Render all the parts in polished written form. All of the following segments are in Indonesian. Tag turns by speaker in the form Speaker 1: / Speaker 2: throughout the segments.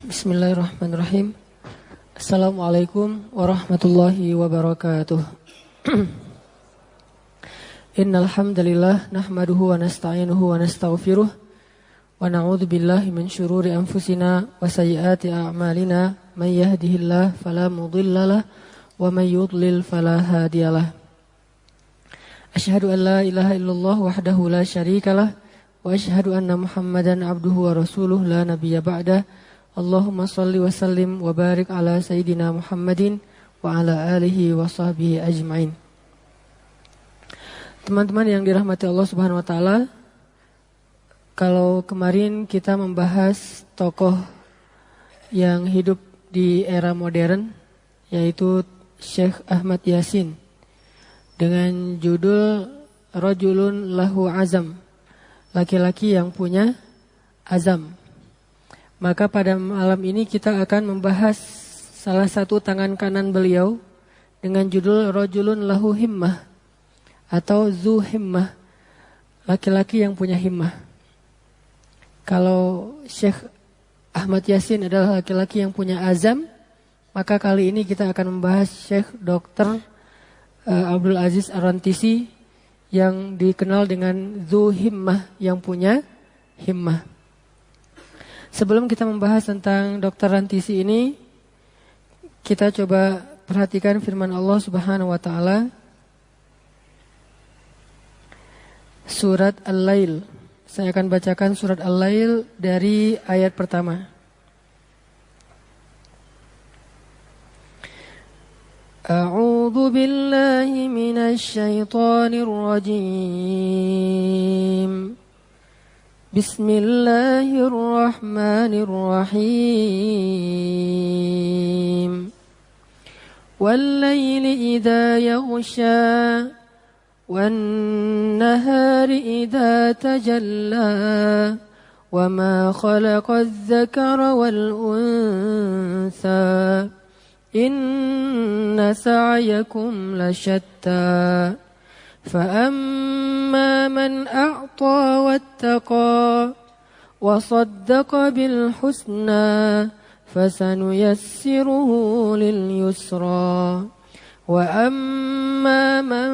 Speaker 1: Bismillahirrahmanirrahim. Assalamualaikum warahmatullahi wabarakatuh. Innal hamdalillah nahmaduhu wa nasta'inuhu wa nastaghfiruh wa na'udzu billahi min syururi anfusina wa sayyiati a'malina may yahdihillahu fala mudhillalah wa may yudlil fala hadiyalah. Asyhadu an la ilaha illallah wahdahu la syarikalah wa asyhadu anna Muhammadan abduhu wa rasuluh la nabiyya ba'dah. Allahumma salli wa sallim wa barik ala Sayyidina Muhammadin wa ala alihi wa sahbihi ajma'in. Teman-teman yang dirahmati Allah Subhanahu wa taala, kalau kemarin kita membahas tokoh yang hidup di era modern, yaitu Syekh Ahmad Yasin, dengan judul Rajulun Lahu Azam, laki-laki yang punya azam. Maka pada malam ini kita akan membahas salah satu tangan kanan beliau dengan judul Rajulun Lahu Himmah atau Zu Himmah, laki-laki yang punya himmah. Kalau Syekh Ahmad Yasin adalah laki-laki yang punya azam, maka kali ini kita akan membahas Syekh Dr. Abdul Aziz Ar-Rantisi yang dikenal dengan Zu Himmah, yang punya himmah. Sebelum kita membahas tentang Dr. Rantisi ini, kita coba perhatikan firman Allah Subhanahu wa taala surat Al-Lail. Saya akan bacakan surat Al-Lail dari ayat pertama. A'udzu billahi minasy syaithanir rajim. Bismillahirrahmanirrahim. Wal-laili idza yaghsha wan-nahari idza tajalla wama khalaqadz-dzakara wal-untha inna sa'yakum lasyatta. فأما من أعطى واتقى وصدق بالحسنى فسنيسره لليسرى وأما من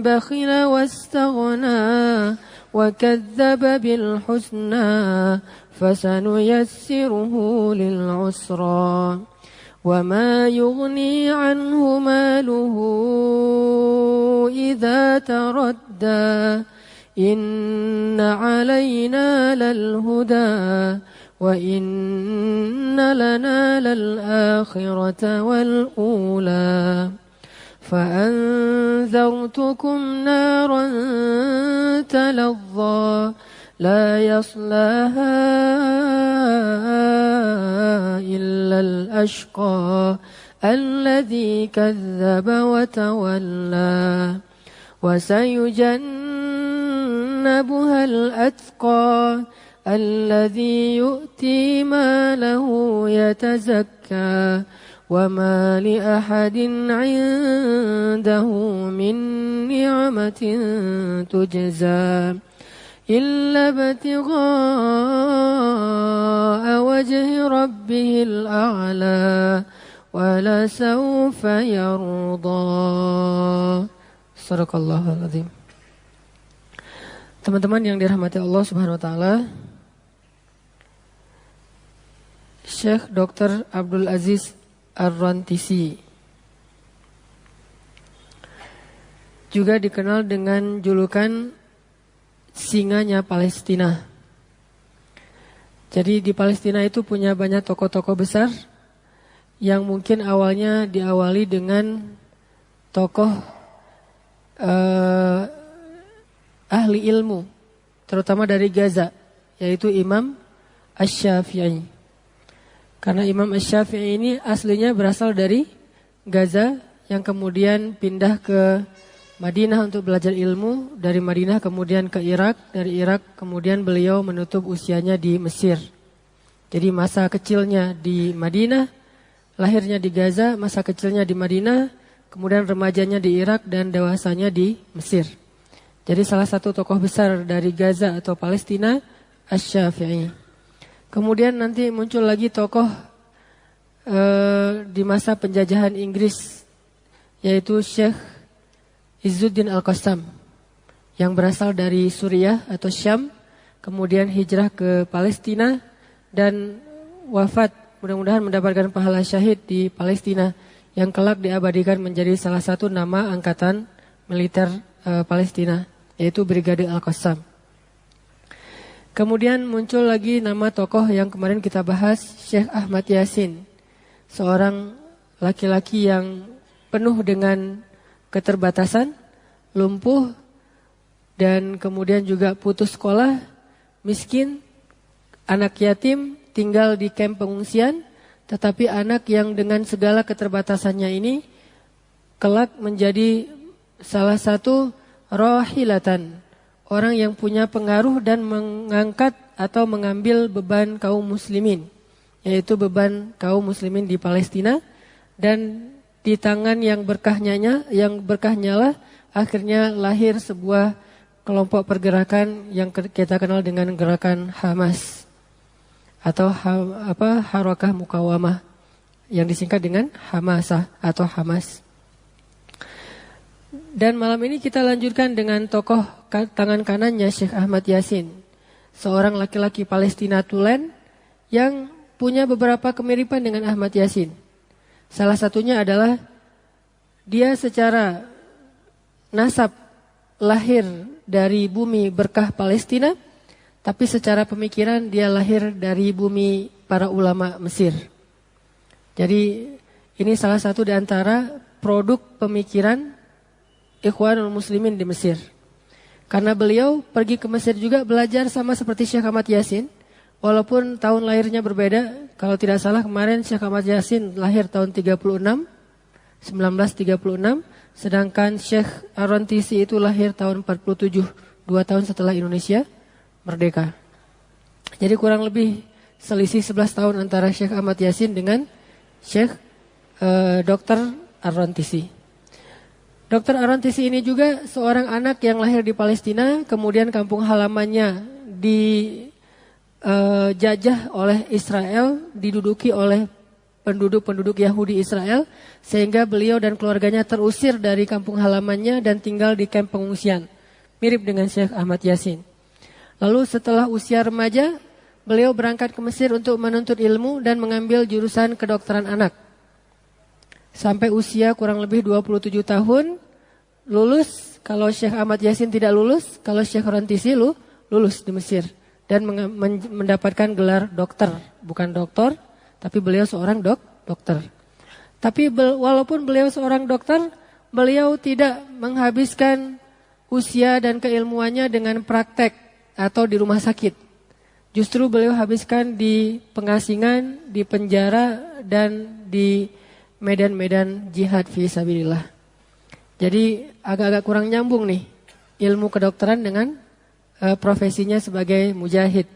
Speaker 1: بخل واستغنى وكذب بالحسنى فسنيسره للعسرى وما يغني عنه ماله إذا تردى إن علينا للهدى وإن لنا للآخرة والأولى فأنذرتكم نارا تلظى لا يصلاها إلا الأشقى الذي كذب وتولى وسيجنبها الأتقى الذي يؤتي ماله يتزكى وما لأحد عنده من نعمة تجزى إلا ابتغاء وجه ربه الأعلى ولسوف يرضى. Sadaqallahul Azim. Teman-teman yang dirahmati Allah Subhanahu wa taala, Syekh Dr. Abdul Aziz Ar-Rantisi juga dikenal dengan julukan singanya Palestina. Jadi di Palestina itu punya banyak tokoh-tokoh besar yang mungkin awalnya diawali dengan tokoh ahli ilmu, terutama dari Gaza, yaitu Imam Asy-Syafi'i. Karena Imam Asy-Syafi'i ini aslinya berasal dari Gaza yang kemudian pindah ke Madinah untuk belajar ilmu, dari Madinah kemudian ke Irak, dari Irak kemudian beliau menutup usianya di Mesir. Jadi masa kecilnya di Madinah, lahirnya di Gaza, masa kecilnya di Madinah, kemudian remajanya di Irak dan dewasanya di Mesir. Jadi salah satu tokoh besar dari Gaza atau Palestina, Asy-Syafi'i. Kemudian nanti muncul lagi tokoh di masa penjajahan Inggris, yaitu Syekh Izzuddin Al-Qassam, yang berasal dari Suriah atau Syam, kemudian hijrah ke Palestina dan wafat, mudah-mudahan mendapatkan pahala syahid di Palestina, yang kelak diabadikan menjadi salah satu nama angkatan militer Palestina, yaitu Brigade Al-Qassam. Kemudian muncul lagi nama tokoh yang kemarin kita bahas, Syekh Ahmad Yasin, seorang laki-laki yang penuh dengan keterbatasan, lumpuh, dan kemudian juga putus sekolah, miskin, anak yatim, tinggal di kamp pengungsian, tetapi anak yang dengan segala keterbatasannya ini kelak menjadi salah satu rohilatan, orang yang punya pengaruh dan mengangkat atau mengambil beban kaum muslimin, yaitu beban kaum muslimin di Palestina, dan di tangan yang berkahnya lah akhirnya lahir sebuah kelompok pergerakan yang kita kenal dengan gerakan Hamas atau Harakah Mukawamah, yang disingkat dengan Hamasah atau Hamas. Dan malam ini kita lanjutkan dengan tokoh tangan kanannya, Syekh Ahmad Yasin, seorang laki-laki Palestina tulen yang punya beberapa kemiripan dengan Ahmad Yasin. Salah satunya adalah dia secara nasab lahir dari bumi berkah Palestina, tapi secara pemikiran dia lahir dari bumi para ulama Mesir. Jadi ini salah satu di antara produk pemikiran Ikhwanul Muslimin di Mesir. Karena beliau pergi ke Mesir juga belajar sama seperti Syekh Ahmad Yasin, walaupun tahun lahirnya berbeda. Kalau tidak salah kemarin Syekh Ahmad Yasin lahir tahun 1936, sedangkan Syekh Ar-Rantisi itu lahir tahun 47, 2 tahun setelah Indonesia merdeka. Jadi kurang lebih selisih 11 tahun antara Syekh Ahmad Yasin dengan Syekh Dr. Ar-Rantisi. Dr. Ar-Rantisi ini juga seorang anak yang lahir di Palestina, kemudian kampung halamannya dijajah oleh Israel, diduduki oleh penduduk-penduduk Yahudi Israel, sehingga beliau dan keluarganya terusir dari kampung halamannya dan tinggal di kamp pengungsian, mirip dengan Syekh Ahmad Yasin. Lalu setelah usia remaja, beliau berangkat ke Mesir untuk menuntut ilmu dan mengambil jurusan kedokteran anak. Sampai usia kurang lebih 27 tahun, lulus. Kalau Syekh Ahmad Yasin tidak lulus, kalau Syekh Rantisi lulus di Mesir. Dan mendapatkan gelar dokter. Bukan doktor, tapi beliau seorang dokter. Tapi walaupun beliau seorang dokter, beliau tidak menghabiskan usia dan keilmuannya dengan praktek atau di rumah sakit. Justru beliau habiskan di pengasingan, di penjara, dan di medan-medan jihad fi sabilillah. Jadi agak-agak kurang nyambung nih ilmu kedokteran dengan profesinya sebagai mujahid.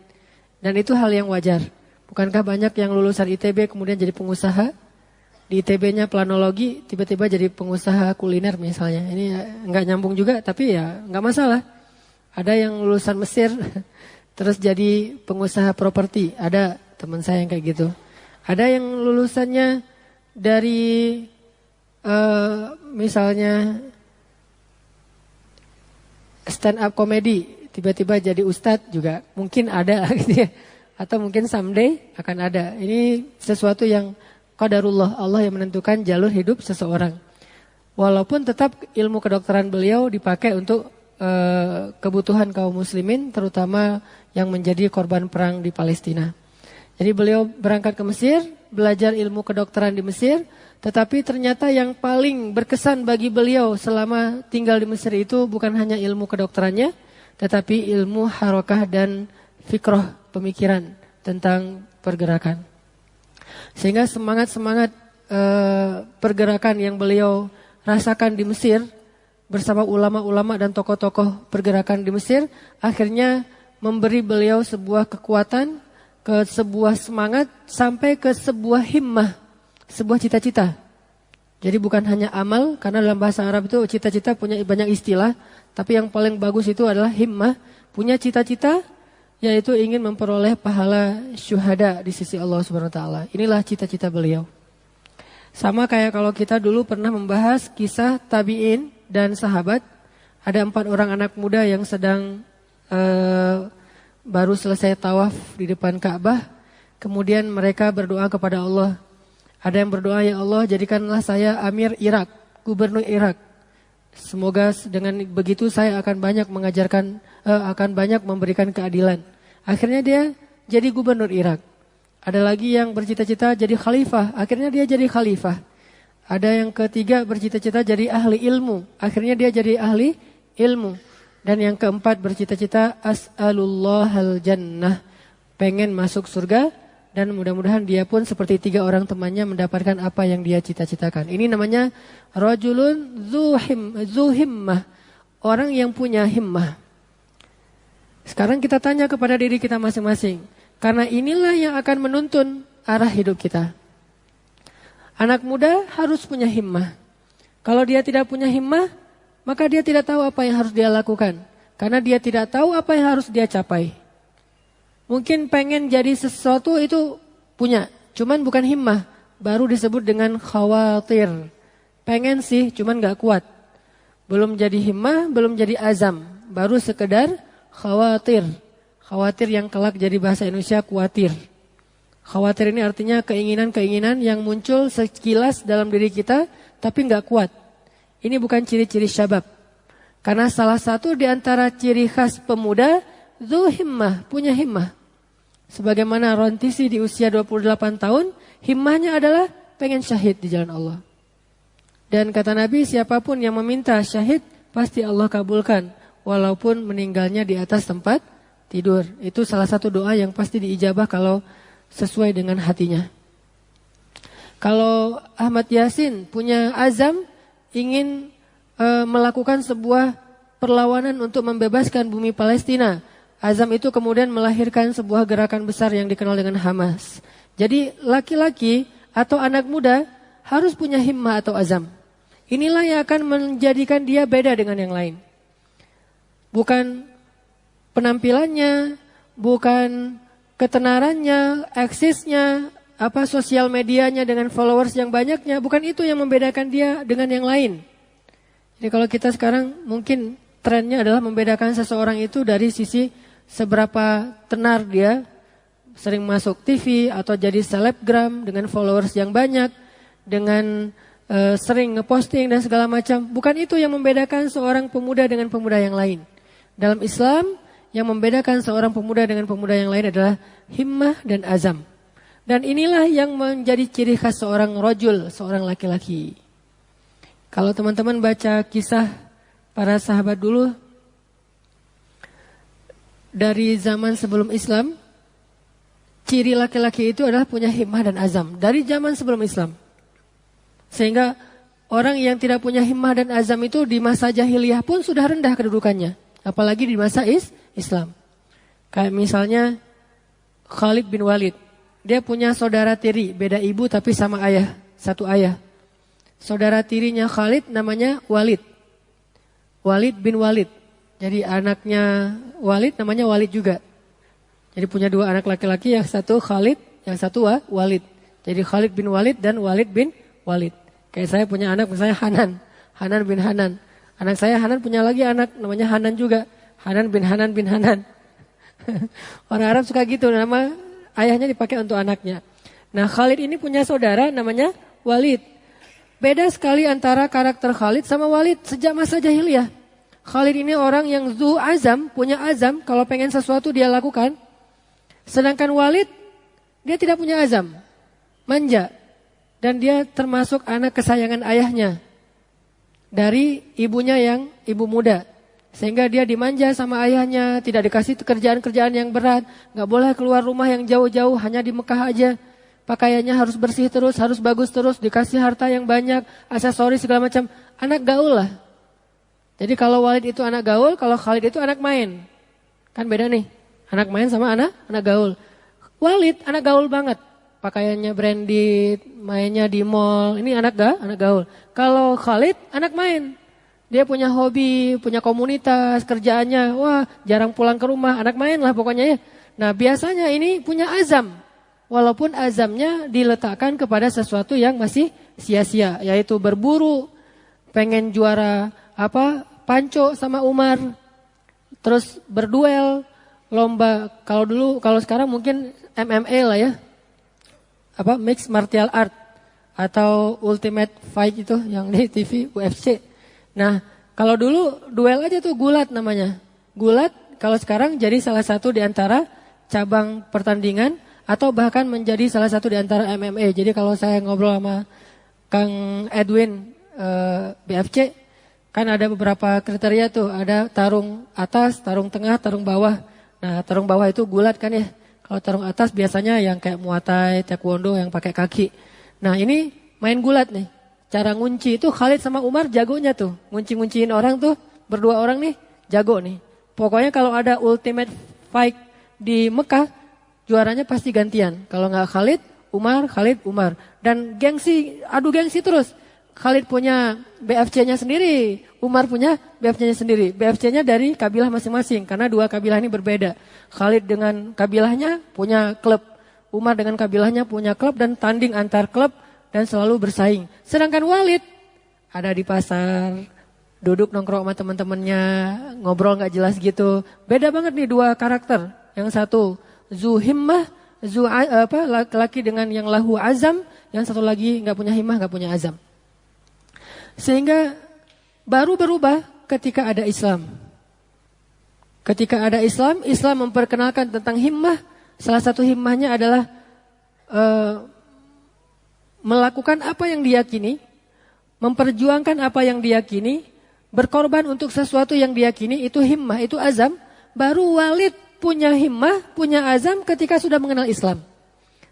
Speaker 1: Dan itu hal yang wajar. Bukankah banyak yang lulusan ITB kemudian jadi pengusaha? Di ITB-nya planologi, tiba-tiba jadi pengusaha kuliner misalnya. Ini enggak nyambung juga, tapi ya enggak masalah. Ada yang lulusan Mesir terus jadi pengusaha properti. Ada teman saya yang kayak gitu. Ada yang lulusannya dari misalnya stand up comedy, tiba-tiba jadi ustadz juga mungkin ada gitu ya. Atau mungkin someday akan ada. Ini sesuatu yang qadarullah, Allah yang menentukan jalur hidup seseorang. Walaupun tetap ilmu kedokteran beliau dipakai untuk kebutuhan kaum muslimin, terutama yang menjadi korban perang di Palestina. Jadi beliau berangkat ke Mesir, belajar ilmu kedokteran di Mesir, tetapi ternyata yang paling berkesan bagi beliau selama tinggal di Mesir itu bukan hanya ilmu kedokterannya, tetapi ilmu harakah dan fikroh, pemikiran tentang pergerakan. Sehingga semangat-semangat pergerakan yang beliau rasakan di Mesir bersama ulama-ulama dan tokoh-tokoh pergerakan di Mesir akhirnya memberi beliau sebuah kekuatan, ke sebuah semangat, sampai ke sebuah himmah, sebuah cita-cita. Jadi bukan hanya amal, karena dalam bahasa Arab itu cita-cita punya banyak istilah, tapi yang paling bagus itu adalah himmah, punya cita-cita yaitu ingin memperoleh pahala syuhada di sisi Allah Subhanahu wa taala. Inilah cita-cita beliau. Sama kayak kalau kita dulu pernah membahas kisah tabi'in dan sahabat. Ada 4 orang anak muda yang sedang baru selesai tawaf di depan Ka'bah. Kemudian mereka berdoa kepada Allah. Ada yang berdoa, ya Allah jadikanlah saya Amir Irak, gubernur Irak. Semoga dengan begitu saya akan banyak akan banyak memberikan keadilan. Akhirnya dia jadi gubernur Irak. Ada lagi yang bercita-cita jadi khalifah, akhirnya dia jadi khalifah. Ada yang ketiga bercita-cita jadi ahli ilmu, akhirnya dia jadi ahli ilmu. Dan yang keempat bercita-cita as'alullahal jannah, pengen masuk surga. Dan mudah-mudahan dia pun seperti 3 orang temannya mendapatkan apa yang dia cita-citakan. Ini namanya rajulun zu himmah, orang yang punya himmah. Sekarang kita tanya kepada diri kita masing-masing. Karena inilah yang akan menuntun arah hidup kita. Anak muda harus punya himmah. Kalau dia tidak punya himmah, maka dia tidak tahu apa yang harus dia lakukan. Karena dia tidak tahu apa yang harus dia capai. Mungkin pengen jadi sesuatu itu punya, cuman bukan himmah. Baru disebut dengan khawatir. Pengen sih, cuman gak kuat. Belum jadi himmah, belum jadi azam. Baru sekedar khawatir. Khawatir yang kelak jadi bahasa Indonesia kuatir. Khawatir ini artinya keinginan-keinginan yang muncul sekilas dalam diri kita, tapi gak kuat. Ini bukan ciri-ciri syabab. Karena salah satu di antara ciri khas pemuda, zu himmah, punya himmah. Sebagaimana Rontisi di usia 28 tahun, himmahnya adalah pengen syahid di jalan Allah. Dan kata Nabi, siapapun yang meminta syahid, pasti Allah kabulkan. Walaupun meninggalnya di atas tempat tidur. Itu salah satu doa yang pasti diijabah kalau sesuai dengan hatinya. Kalau Ahmad Yasin punya azam, ingin melakukan sebuah perlawanan untuk membebaskan bumi Palestina. Azam itu kemudian melahirkan sebuah gerakan besar yang dikenal dengan Hamas. Jadi laki-laki atau anak muda harus punya himmah atau azam. Inilah yang akan menjadikan dia beda dengan yang lain. Bukan penampilannya, bukan ketenarannya, eksisnya, sosial medianya dengan followers yang banyaknya. Bukan itu yang membedakan dia dengan yang lain. Jadi kalau kita sekarang mungkin trennya adalah membedakan seseorang itu dari sisi seberapa tenar dia, sering masuk TV atau jadi selebgram dengan followers yang banyak, dengan sering ngeposting dan segala macam. Bukan itu yang membedakan seorang pemuda dengan pemuda yang lain. Dalam Islam, yang membedakan seorang pemuda dengan pemuda yang lain adalah himmah dan azam. Dan inilah yang menjadi ciri khas seorang rajul, seorang laki-laki. Kalau teman-teman baca kisah para sahabat dulu, dari zaman sebelum Islam, ciri laki-laki itu adalah punya himmah dan azam. Dari zaman sebelum Islam. Sehingga orang yang tidak punya himmah dan azam itu di masa jahiliyah pun sudah rendah kedudukannya. Apalagi di masa Islam. Kayak misalnya Khalid bin Walid. Dia punya saudara tiri, beda ibu tapi sama ayah, satu ayah. Saudara tirinya Khalid namanya Walid. Walid bin Walid. Jadi anaknya Walid namanya Walid juga. Jadi punya 2 anak laki-laki, yang satu Khalid, yang satu Walid. Jadi Khalid bin Walid dan Walid bin Walid. Kayak saya punya anak misalnya Hanan, Hanan bin Hanan. Anak saya Hanan punya lagi anak namanya Hanan juga. Hanan bin Hanan bin Hanan. Orang Arab suka gitu, nama ayahnya dipakai untuk anaknya. Nah Khalid ini punya saudara namanya Walid. Beda sekali antara karakter Khalid sama Walid sejak masa jahiliyah. Khalid ini orang yang zu azam, punya azam, kalau pengen sesuatu dia lakukan. Sedangkan Walid, dia tidak punya azam, manja. Dan dia termasuk anak kesayangan ayahnya. Dari ibunya yang ibu muda. Sehingga dia dimanja sama ayahnya, tidak dikasih kerjaan-kerjaan yang berat. Gak boleh keluar rumah yang jauh-jauh, hanya di Mekah aja. Pakaiannya harus bersih terus, harus bagus terus, dikasih harta yang banyak, aksesoris segala macam. Anak gaul lah. Jadi kalau Walid itu anak gaul, kalau Khalid itu anak main. Kan beda nih, anak main sama anak gaul. Walid anak gaul banget. Pakaiannya branded, mainnya di mall. Ini anak gaul. Kalau Khalid anak main. Dia punya hobi, punya komunitas, kerjaannya, wah jarang pulang ke rumah, anak main lah pokoknya ya. Nah biasanya ini punya azam, walaupun azamnya diletakkan kepada sesuatu yang masih sia-sia, yaitu berburu, pengen juara panco sama Umar, terus berduel, lomba, kalau sekarang mungkin MMA lah ya, mixed martial art, atau ultimate fight itu yang di TV UFC. Nah, kalau dulu duel aja tuh gulat namanya. Gulat kalau sekarang jadi salah satu di antara cabang pertandingan atau bahkan menjadi salah satu di antara MMA. Jadi kalau saya ngobrol sama Kang Edwin BFC, kan ada beberapa kriteria tuh. Ada tarung atas, tarung tengah, tarung bawah. Nah, tarung bawah itu gulat kan ya. Kalau tarung atas biasanya yang kayak Muay Thai, Taekwondo yang pakai kaki. Nah, ini main gulat nih. Cara ngunci itu Khalid sama Umar jagonya tuh. Ngunci-ngunciin orang tuh, berdua orang nih, jago nih. Pokoknya kalau ada ultimate fight di Mekah, juaranya pasti gantian. Kalau nggak Khalid, Umar. Dan adu gengsi terus. Khalid punya BFC-nya sendiri, Umar punya BFC-nya sendiri. BFC-nya dari kabilah masing-masing, karena dua kabilah ini berbeda. Khalid dengan kabilahnya punya klub, Umar dengan kabilahnya punya klub dan tanding antar klub. Dan selalu bersaing. Sedangkan Walid ada di pasar, duduk nongkrong sama teman-temannya, ngobrol nggak jelas gitu. Beda banget nih dua karakter. Yang satu Zuhimmah, laki-laki dengan yang lahu azam, yang satu lagi nggak punya himmah, nggak punya azam. Sehingga baru berubah ketika ada Islam. Ketika ada Islam, Islam memperkenalkan tentang himmah. Salah satu himmahnya adalah melakukan apa yang diyakini, memperjuangkan apa yang diyakini, berkorban untuk sesuatu yang diyakini, itu himmah, itu azam. Baru Walid punya himmah, punya azam ketika sudah mengenal Islam.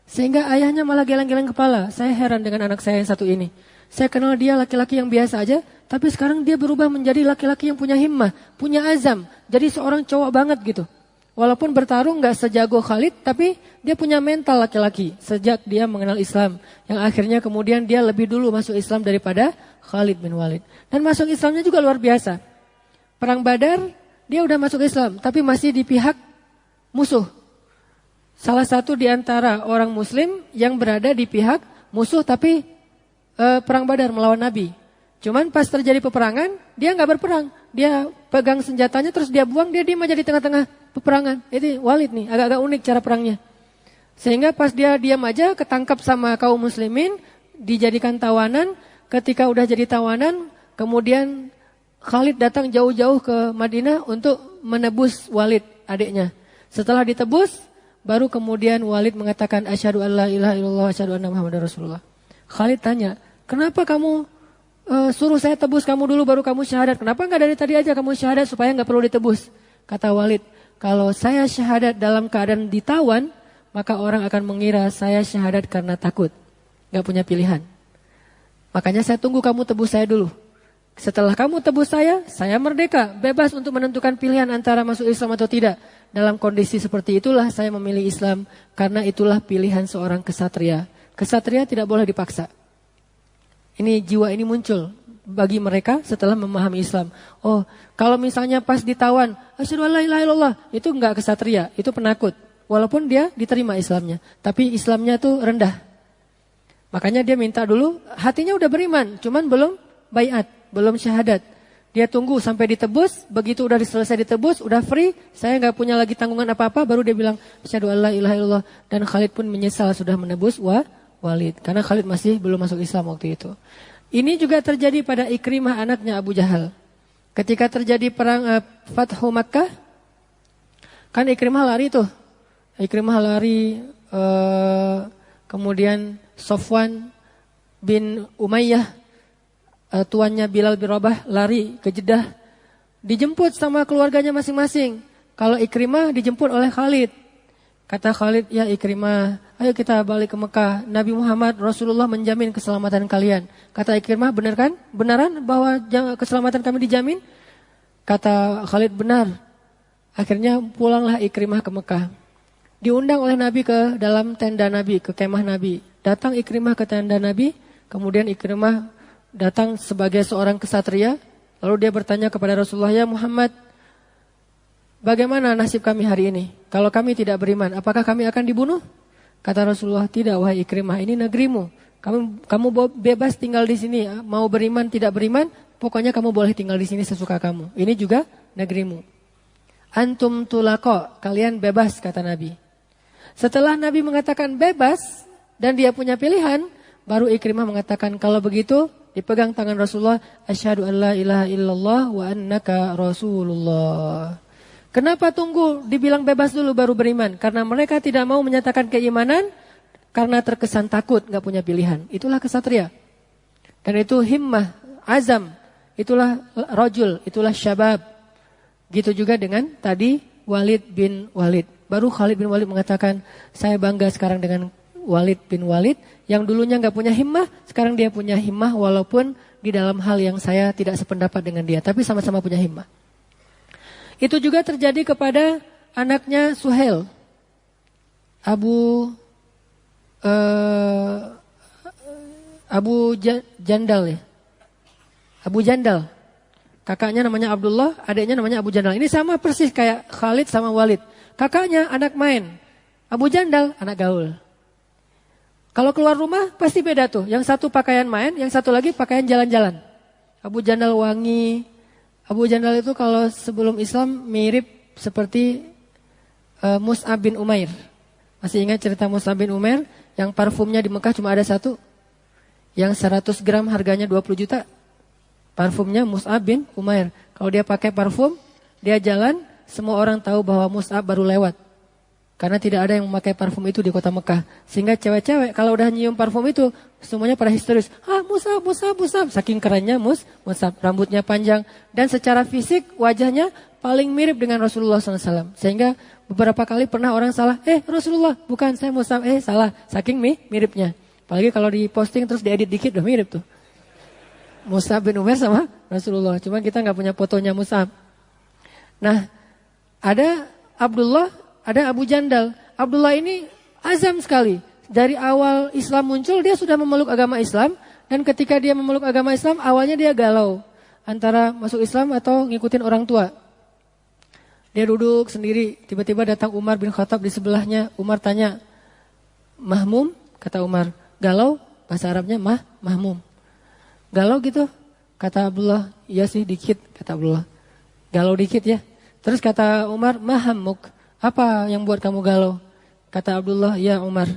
Speaker 1: Sehingga ayahnya malah geleng-geleng kepala. Saya heran dengan anak saya yang satu ini. Saya kenal dia laki-laki yang biasa aja, tapi sekarang dia berubah menjadi laki-laki yang punya himmah, punya azam. Jadi seorang cowok banget gitu. Walaupun bertarung gak sejago Khalid, tapi dia punya mental laki-laki sejak dia mengenal Islam. Yang akhirnya kemudian dia lebih dulu masuk Islam daripada Khalid bin Walid. Dan masuk Islamnya juga luar biasa. Perang Badar, dia udah masuk Islam, tapi masih di pihak musuh. Salah satu di antara orang Muslim yang berada di pihak musuh, tapi perang Badar melawan Nabi. Cuman pas terjadi peperangan, dia gak berperang. Dia pegang senjatanya terus dia buang, dia diam aja di tengah-tengah peperangan. Itu Walid nih, agak-agak unik cara perangnya. Sehingga pas dia diam aja, ketangkap sama kaum muslimin, dijadikan tawanan. Ketika udah jadi tawanan, kemudian Khalid datang jauh-jauh ke Madinah untuk menebus Walid, adiknya. Setelah ditebus, baru kemudian Walid mengatakan, asyhadu alla ilaha illallah, asyhadu anna Muhammadar Rasulullah. Khalid tanya, kenapa kamu suruh saya tebus kamu dulu baru kamu syahadat? Kenapa enggak dari tadi aja kamu syahadat supaya enggak perlu ditebus? Kata Walid, kalau saya syahadat dalam keadaan ditawan, maka orang akan mengira saya syahadat karena takut. Enggak punya pilihan. Makanya saya tunggu kamu tebus saya dulu. Setelah kamu tebus saya merdeka, bebas untuk menentukan pilihan antara masuk Islam atau tidak. Dalam kondisi seperti itulah saya memilih Islam, karena itulah pilihan seorang kesatria. Kesatria tidak boleh dipaksa. Ini jiwa ini muncul bagi mereka setelah memahami Islam. Oh, kalau misalnya pas ditawan, asyhadu alla ilaha illallah, itu enggak kesatria, itu penakut. Walaupun dia diterima Islamnya, tapi Islamnya tuh rendah. Makanya dia minta dulu, hatinya udah beriman, cuman belum baiat, belum syahadat. Dia tunggu sampai ditebus, begitu udah selesai ditebus, udah free, saya enggak punya lagi tanggungan apa-apa, baru dia bilang asyhadu alla ilaha illallah. Dan Khalid pun menyesal sudah menebus Walid, karena Khalid masih belum masuk Islam waktu itu. Ini juga terjadi pada Ikrimah anaknya Abu Jahal. Ketika terjadi perang Fathu Makkah, kan Ikrimah lari tuh. Ikrimah lari, kemudian Sofwan bin Umayyah, tuannya Bilal bin Rabah, lari ke Jeddah. Dijemput sama keluarganya masing-masing. Kalau Ikrimah dijemput oleh Khalid. Kata Khalid, ya Ikrimah, ayo kita balik ke Mekah. Nabi Muhammad Rasulullah menjamin keselamatan kalian. Kata Ikrimah, benar kan? Benaran bahwa keselamatan kami dijamin? Kata Khalid, benar. Akhirnya pulanglah Ikrimah ke Mekah. Diundang oleh Nabi ke dalam tenda Nabi, ke kemah Nabi. Datang Ikrimah ke tenda Nabi, kemudian Ikrimah datang sebagai seorang kesatria, Lalu dia bertanya kepada Rasulullah, "Ya Muhammad, bagaimana nasib kami hari ini? Kalau kami tidak beriman, apakah kami akan dibunuh?" Kata Rasulullah, "Tidak wahai Ikrimah, ini negerimu. Kamu bebas tinggal di sini. Mau beriman, tidak beriman, pokoknya kamu boleh tinggal di sini sesuka kamu. Ini juga negerimu. Antum tulaqo, kalian bebas," kata Nabi. Setelah Nabi mengatakan bebas dan dia punya pilihan, baru Ikrimah mengatakan, "Kalau begitu dipegang tangan Rasulullah, asyhadu an la ilaha illallah wa annaka rasulullah." Kenapa tunggu dibilang bebas dulu baru beriman? Karena mereka tidak mau menyatakan keimanan karena terkesan takut, gak punya pilihan. Itulah kesatria. Dan itu himmah, azam, itulah rajul, itulah syabab. Gitu juga dengan tadi Walid bin Walid. Baru Khalid bin Walid mengatakan, "Saya bangga sekarang dengan Walid bin Walid yang dulunya gak punya himmah, sekarang dia punya himmah walaupun di dalam hal yang saya tidak sependapat dengan dia, tapi sama-sama punya himmah." Itu juga terjadi kepada anaknya Suhail, Abu Jandal ya. Abu Jandal. Kakaknya namanya Abdullah, adiknya namanya Abu Jandal. Ini sama persis kayak Khalid sama Walid. Kakaknya anak main, Abu Jandal anak gaul. Kalau keluar rumah pasti beda tuh. Yang satu pakaian main, yang satu lagi pakaian jalan-jalan. Abu Jandal wangi. Abu Jandal itu kalau sebelum Islam mirip seperti Mus'ab bin Umair. Masih ingat cerita Mus'ab bin Umair yang parfumnya di Mekah cuma ada satu? Yang 100 gram harganya 20 juta. Parfumnya Mus'ab bin Umair. Kalau dia pakai parfum, dia jalan, semua orang tahu bahwa Mus'ab baru lewat. Karena tidak ada yang memakai parfum itu di kota Mekah. Sehingga cewek-cewek kalau udah nyium parfum itu, semuanya pada histeris. Mus'ab, Mus'ab, Mus'ab. Saking kerennya Mus'ab. Rambutnya panjang. Dan secara fisik wajahnya paling mirip dengan Rasulullah SAW. Sehingga beberapa kali pernah orang salah. Rasulullah, bukan saya Mus'ab. Salah. Saking miripnya. Apalagi kalau diposting terus diedit dikit udah mirip tuh. Mus'ab bin Umair sama Rasulullah. Cuma kita gak punya fotonya Mus'ab. Nah, ada Abdullah, ada Abu Jandal. Abdullah ini azam sekali. Dari awal Islam muncul dia sudah memeluk agama Islam. Dan ketika dia memeluk agama Islam awalnya dia galau. Antara masuk Islam atau ngikutin orang tua. Dia duduk sendiri. Tiba-tiba datang Umar bin Khattab di sebelahnya. Umar tanya, "Mahmum?" Kata Umar. Galau, bahasa Arabnya mahmum. Galau gitu? Kata Abdullah, "Iya sih dikit," kata Abdullah. Galau dikit ya. Terus kata Umar, "Mahammuk? Apa yang buat kamu galau?" Kata Abdullah, "Ya Umar,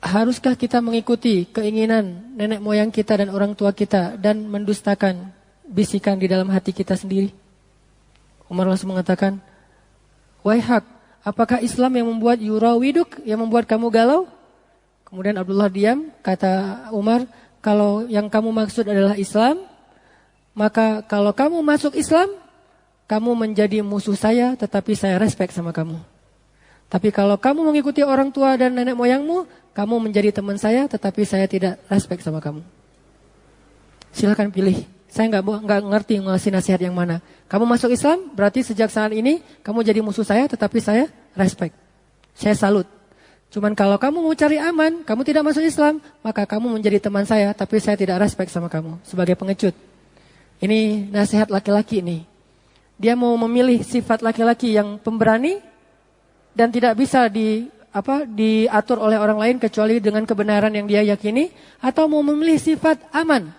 Speaker 1: haruskah kita mengikuti keinginan nenek moyang kita dan orang tua kita dan mendustakan bisikan di dalam hati kita sendiri?" Umar langsung mengatakan, "Waihak, apakah Islam yang membuat yurawiduk, yang membuat kamu galau?" Kemudian Abdullah diam, kata Umar, "Kalau yang kamu maksud adalah Islam, maka kalau kamu masuk Islam, kamu menjadi musuh saya, tetapi saya respect sama kamu. Tapi kalau kamu mengikuti orang tua dan nenek moyangmu, kamu menjadi teman saya, tetapi saya tidak respect sama kamu. Silakan pilih. Saya nggak ngerti ngasih nasihat yang mana. Kamu masuk Islam, berarti sejak saat ini kamu jadi musuh saya, tetapi saya respect. Saya salut. Cuman kalau kamu mau cari aman, kamu tidak masuk Islam, maka kamu menjadi teman saya, tapi saya tidak respect sama kamu sebagai pengecut." Ini nasihat laki-laki nih. Dia mau memilih sifat laki-laki yang pemberani dan tidak bisa diatur oleh orang lain kecuali dengan kebenaran yang dia yakini, atau mau memilih sifat aman.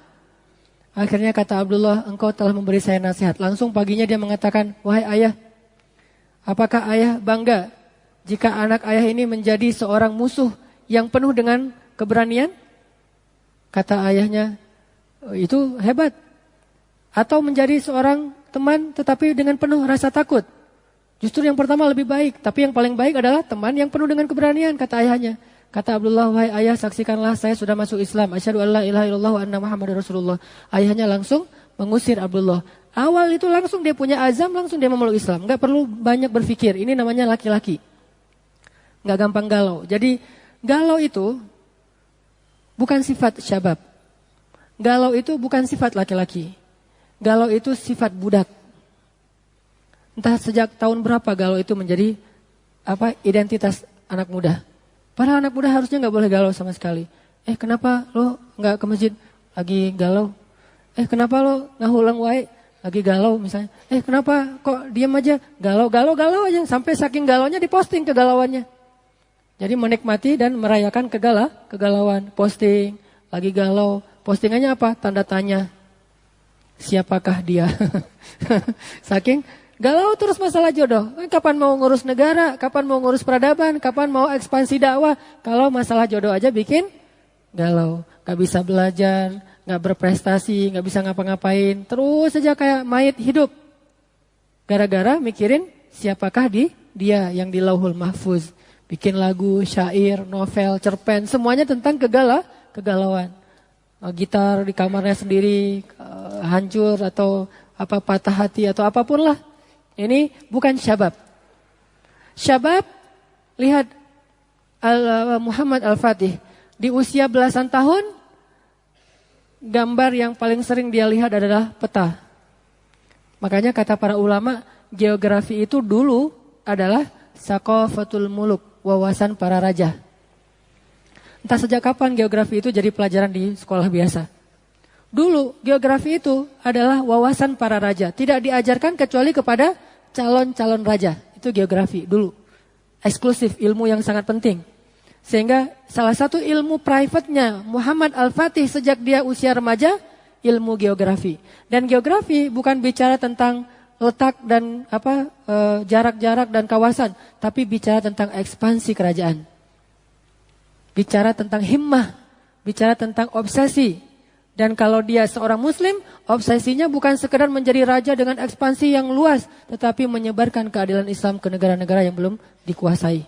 Speaker 1: Akhirnya kata Abdullah, "Engkau telah memberi saya nasihat." Langsung paginya dia mengatakan, "Wahai ayah, apakah ayah bangga jika anak ayah ini menjadi seorang musuh yang penuh dengan keberanian?" Kata ayahnya, "Itu hebat." Atau menjadi seorang teman tetapi dengan penuh rasa takut. Justru yang pertama lebih baik. Tapi yang paling baik adalah teman yang penuh dengan keberanian, kata ayahnya. Kata Abdullah, "Wahai ayah, saksikanlah saya sudah masuk Islam. Asyhadu an la ilaha illallah wa anna Muhammadar Rasulullah." Ayahnya langsung mengusir Abdullah. Awal itu langsung dia punya azam, langsung dia memeluk Islam. Gak perlu banyak berpikir. Ini namanya laki-laki. Gak gampang galau. Jadi galau itu bukan sifat syabab. Galau itu bukan sifat laki-laki. Galau itu sifat budak. Entah sejak tahun berapa galau itu menjadi identitas anak muda. Padahal anak muda harusnya gak boleh galau sama sekali. Kenapa lo gak ke masjid? Lagi galau. Kenapa lo ngahulang wae? Lagi galau misalnya. Kenapa kok diam aja? Galau aja. Sampai saking galaunya diposting kegalauannya. Jadi menikmati dan merayakan kegalauan. Posting, lagi galau. Postingannya apa? Tanda tanya. Siapakah dia? Saking galau terus masalah jodoh. Kapan mau ngurus negara? Kapan mau ngurus peradaban? Kapan mau ekspansi dakwah? Kalau masalah jodoh aja bikin galau. Gak bisa belajar, gak berprestasi, gak bisa ngapa-ngapain. Terus saja kayak mayit hidup. Gara-gara mikirin siapakah dia yang di Lauhul Mahfuz. Bikin lagu, syair, novel, cerpen. Semuanya tentang kegalauan. Gitar di kamarnya sendiri hancur atau patah hati atau apapun lah. Ini bukan syabab. Syabab, lihat Muhammad Al-Fatih. Di usia belasan tahun, gambar yang paling sering dia lihat adalah peta. Makanya kata para ulama, geografi itu dulu adalah saqafatul muluk, wawasan para raja. Entah sejak kapan geografi itu jadi pelajaran di sekolah biasa. Dulu geografi itu adalah wawasan para raja. Tidak diajarkan kecuali kepada calon-calon raja. Itu geografi dulu. Eksklusif, ilmu yang sangat penting. Sehingga salah satu ilmu private-nya Muhammad Al-Fatih sejak dia usia remaja, ilmu geografi. Dan geografi bukan bicara tentang letak dan jarak-jarak dan kawasan. Tapi bicara tentang ekspansi kerajaan. Bicara tentang himmah, bicara tentang obsesi. Dan kalau dia seorang muslim, obsesinya bukan sekedar menjadi raja dengan ekspansi yang luas, tetapi menyebarkan keadilan Islam ke negara-negara yang belum dikuasai.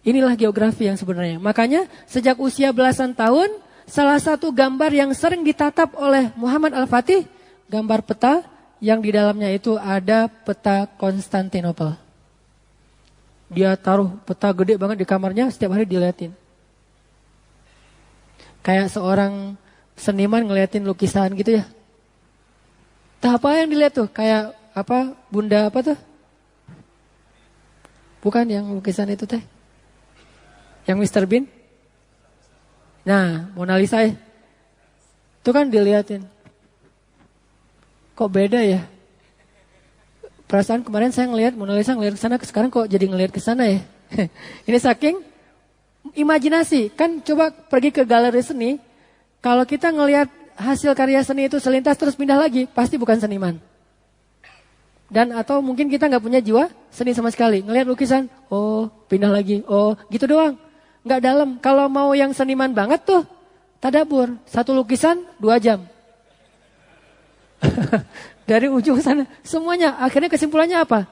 Speaker 1: Inilah geografi yang sebenarnya. Makanya sejak usia belasan tahun, salah satu gambar yang sering ditatap oleh Muhammad Al-Fatih, gambar peta yang di dalamnya itu ada peta Konstantinopel. Dia taruh peta gede banget di kamarnya, setiap hari diliatin. Kayak seorang seniman ngeliatin lukisan gitu ya. Entah apa yang dilihat tuh, kayak bunda tuh? Bukan yang lukisan itu teh. Yang Mr. Bean. Nah, Mona Lisa ya. Itu kan diliatin. Kok beda ya? Perasaan kemarin saya ngelihat Mona Lisa ngelihat ke sana, sekarang kok jadi ngelihat ke sana ya? Ini saking imajinasi, kan coba pergi ke galeri seni, kalau kita ngelihat hasil karya seni itu selintas terus pindah lagi, pasti bukan seniman. Dan atau mungkin kita nggak punya jiwa seni sama sekali, ngelihat lukisan, pindah lagi, gitu doang, nggak dalam. Kalau mau yang seniman banget tuh, tadabur, satu lukisan 2 jam. Dari ujung sana, semuanya, akhirnya kesimpulannya apa?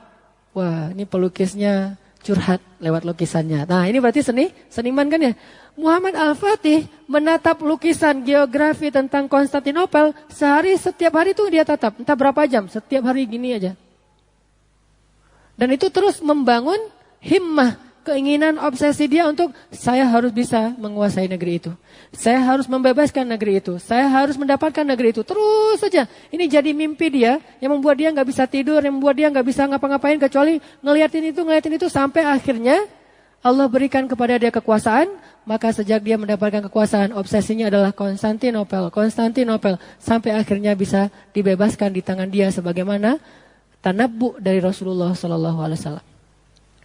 Speaker 1: Wah, ini pelukisnya curhat lewat lukisannya. Nah, ini berarti seniman kan ya. Muhammad Al-Fatih menatap lukisan geografi tentang Konstantinopel setiap hari itu dia tatap. Entah berapa jam, setiap hari gini aja. Dan itu terus membangun himmah, keinginan, obsesi dia untuk saya harus bisa menguasai negeri itu. Saya harus membebaskan negeri itu. Saya harus mendapatkan negeri itu. Terus saja. Ini jadi mimpi dia yang membuat dia nggak bisa tidur, yang membuat dia nggak bisa ngapa-ngapain kecuali ngeliatin itu sampai akhirnya Allah berikan kepada dia kekuasaan. Maka sejak dia mendapatkan kekuasaan, obsesinya adalah Konstantinopel sampai akhirnya bisa dibebaskan di tangan dia sebagaimana tanabbu dari Rasulullah SAW.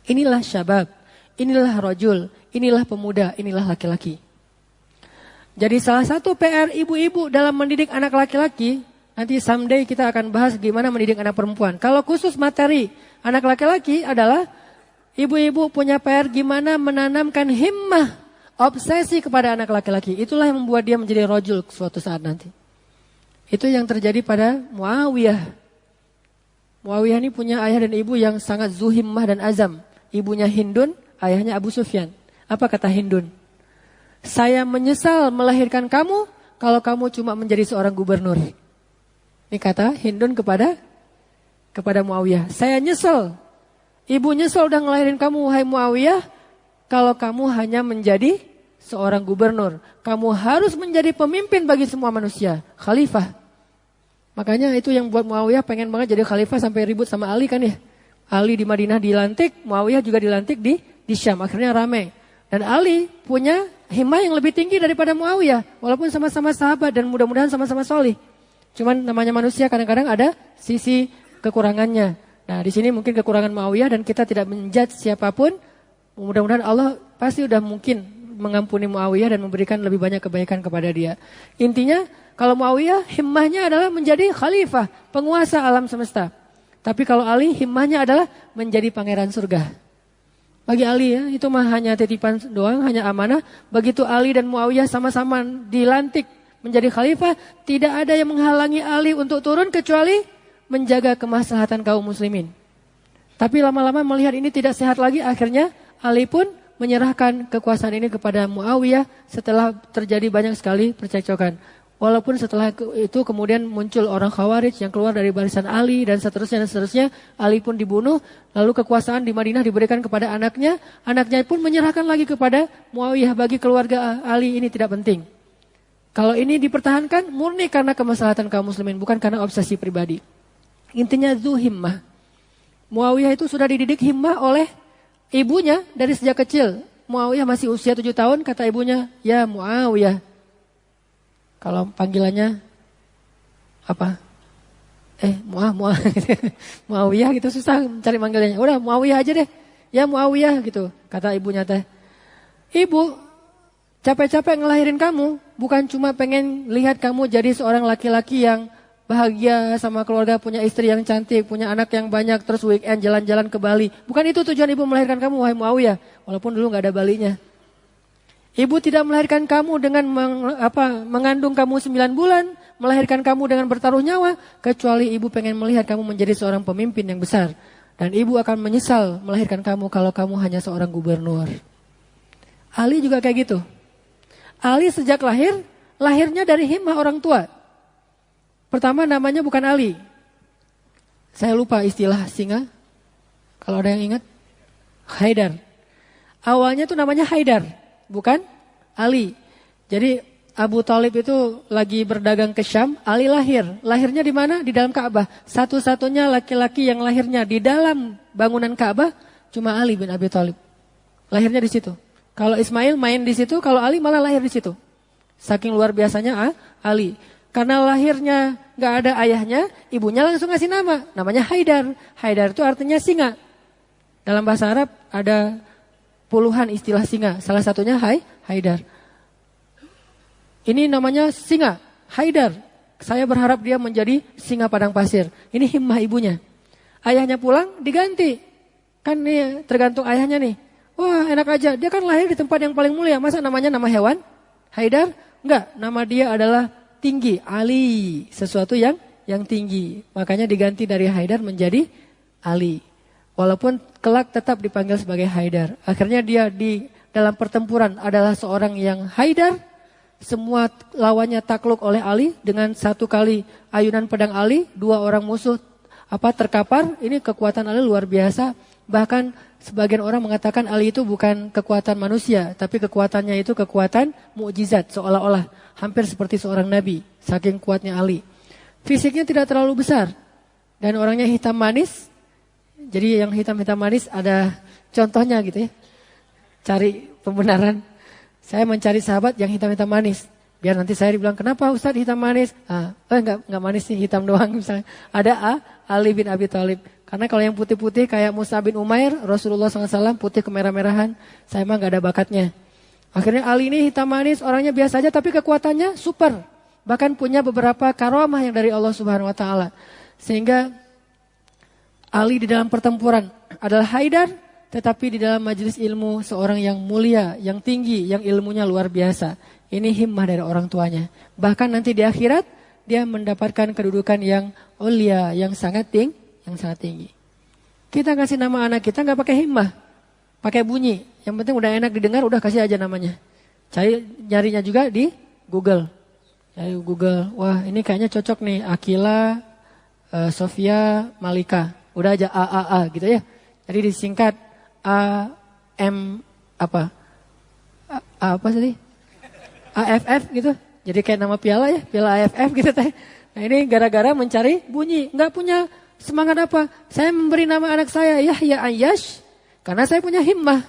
Speaker 1: Inilah syabab. Inilah rajul, inilah pemuda, inilah laki-laki. Jadi salah satu PR ibu-ibu dalam mendidik anak laki-laki, nanti someday kita akan bahas gimana mendidik anak perempuan. Kalau khusus materi anak laki-laki adalah ibu-ibu punya PR gimana menanamkan himmah, obsesi kepada anak laki-laki. Itulah yang membuat dia menjadi rajul suatu saat nanti. Itu yang terjadi pada Muawiyah. Muawiyah ini punya ayah dan ibu yang sangat zuhimmah dan azam. Ibunya Hindun, ayahnya Abu Sufyan. Apa kata Hindun? Saya menyesal melahirkan kamu kalau kamu cuma menjadi seorang gubernur. Ini kata Hindun kepada Muawiyah. Saya nyesel. Ibu nyesel udah ngelahirin kamu, wahai Muawiyah. Kalau kamu hanya menjadi seorang gubernur. Kamu harus menjadi pemimpin bagi semua manusia. Khalifah. Makanya itu yang buat Muawiyah pengen banget jadi khalifah sampai ribut sama Ali kan ya. Ali di Madinah dilantik, Muawiyah juga dilantik di Syam. Akhirnya ramai. Dan Ali punya himmah yang lebih tinggi daripada Muawiyah. Walaupun sama-sama sahabat dan mudah-mudahan sama-sama solih. Cuman namanya manusia kadang-kadang ada sisi kekurangannya. Nah, di sini mungkin kekurangan Muawiyah dan kita tidak menjudge siapapun. Mudah-mudahan Allah pasti udah mungkin mengampuni Muawiyah dan memberikan lebih banyak kebaikan kepada dia. Intinya, kalau Muawiyah himmahnya adalah menjadi khalifah, penguasa alam semesta. Tapi kalau Ali himmahnya adalah menjadi pangeran surga. Bagi Ali ya, itu mah hanya titipan doang, hanya amanah. Begitu Ali dan Muawiyah sama-sama dilantik menjadi khalifah, tidak ada yang menghalangi Ali untuk turun kecuali menjaga kemaslahatan kaum muslimin. Tapi lama-lama melihat ini tidak sehat lagi, akhirnya Ali pun menyerahkan kekuasaan ini kepada Muawiyah setelah terjadi banyak sekali percekcokan. Walaupun setelah itu kemudian muncul orang Khawarij yang keluar dari barisan Ali dan seterusnya, Ali pun dibunuh, lalu kekuasaan di Madinah diberikan kepada anaknya pun menyerahkan lagi kepada Muawiyah. Bagi keluarga Ali ini tidak penting. Kalau ini dipertahankan murni karena kemaslahatan kaum muslimin, bukan karena obsesi pribadi. Intinya zu himmah. Muawiyah itu sudah dididik himmah oleh ibunya dari sejak kecil. Muawiyah masih usia 7 tahun, kata ibunya, ya Muawiyah. Kalau panggilannya apa? Muawiyah gitu susah cari panggilannya. Udah Muawiyah aja deh. Ya Muawiyah gitu, kata ibunya teh. Ibu capek-capek ngelahirin kamu, bukan cuma pengen lihat kamu jadi seorang laki-laki yang bahagia sama keluarga, punya istri yang cantik, punya anak yang banyak, terus weekend jalan-jalan ke Bali. Bukan itu tujuan ibu melahirkan kamu, wahai Muawiyah. Walaupun dulu gak ada Balinya. Ibu tidak melahirkan kamu dengan mengandung kamu 9 bulan, melahirkan kamu dengan bertaruh nyawa, kecuali ibu pengen melihat kamu menjadi seorang pemimpin yang besar. Dan ibu akan menyesal melahirkan kamu kalau kamu hanya seorang gubernur. Ali juga kayak gitu. Ali sejak lahirnya dari himmah orang tua. Pertama namanya bukan Ali. Saya lupa istilah singa. Kalau ada yang ingat. Haidar. Awalnya tuh namanya Haidar, bukan Ali. Jadi Abu Thalib itu lagi berdagang ke Syam, Ali lahir. Lahirnya di mana? Di dalam Ka'bah. Satu-satunya laki-laki yang lahirnya di dalam bangunan Ka'bah cuma Ali bin Abi Thalib. Lahirnya di situ. Kalau Ismail main di situ, kalau Ali malah lahir di situ. Saking luar biasanya Ali. Karena lahirnya gak ada ayahnya, ibunya langsung ngasih nama. Namanya Haidar. Haidar itu artinya singa. Dalam bahasa Arab ada puluhan istilah singa. Salah satunya Haidar. Ini namanya singa, Haidar. Saya berharap dia menjadi singa padang pasir. Ini himmah ibunya. Ayahnya pulang diganti. Kan nih tergantung ayahnya nih. Wah enak aja, dia kan lahir di tempat yang paling mulia. Masa namanya nama hewan? Haidar? Enggak, nama dia adalah tinggi, Ali, sesuatu yang tinggi. Makanya diganti dari Haidar menjadi Ali. Walaupun kelak tetap dipanggil sebagai Haidar. Akhirnya dia di dalam pertempuran adalah seorang yang Haidar. Semua lawannya takluk oleh Ali dengan satu kali ayunan pedang Ali. 2 orang musuh terkapar. Ini kekuatan Ali luar biasa. Bahkan sebagian orang mengatakan Ali itu bukan kekuatan manusia, tapi kekuatannya itu kekuatan mukjizat, seolah-olah hampir seperti seorang nabi, saking kuatnya Ali. Fisiknya tidak terlalu besar dan orangnya hitam manis. Jadi yang hitam-hitam manis ada contohnya gitu ya. Cari pembenaran. Saya mencari sahabat yang hitam-hitam manis. Biar nanti saya dibilang, kenapa Ustaz hitam manis? Enggak manis sih, hitam doang misalnya. Ada Ali bin Abi Thalib. Karena kalau yang putih-putih kayak Musa bin Umair, Rasulullah SAW putih kemerah-merahan, saya mah gak ada bakatnya. Akhirnya Ali ini hitam manis, orangnya biasa aja tapi kekuatannya super. Bahkan punya beberapa karamah yang dari Allah Subhanahu Wa Taala. Sehingga Ali di dalam pertempuran adalah Haidar, tetapi di dalam majelis ilmu seorang yang mulia, yang tinggi, yang ilmunya luar biasa. Ini himmah dari orang tuanya. Bahkan nanti di akhirat dia mendapatkan kedudukan yang ulia, yang sangat tinggi. Kita kasih nama anak kita nggak pakai himmah, pakai bunyi. Yang penting udah enak didengar, udah kasih aja namanya. Nyarinya juga di Google. Cari Google. Wah ini kayaknya cocok nih, Akila, Sofia, Malika. Udah aja AAA gitu ya. Jadi disingkat apa sih? AFF gitu. Jadi kayak nama piala ya, piala AFF gitu teh. Nah ini gara-gara mencari bunyi, nggak punya semangat apa. Saya memberi nama anak saya Yahya Ayyash karena saya punya himmah.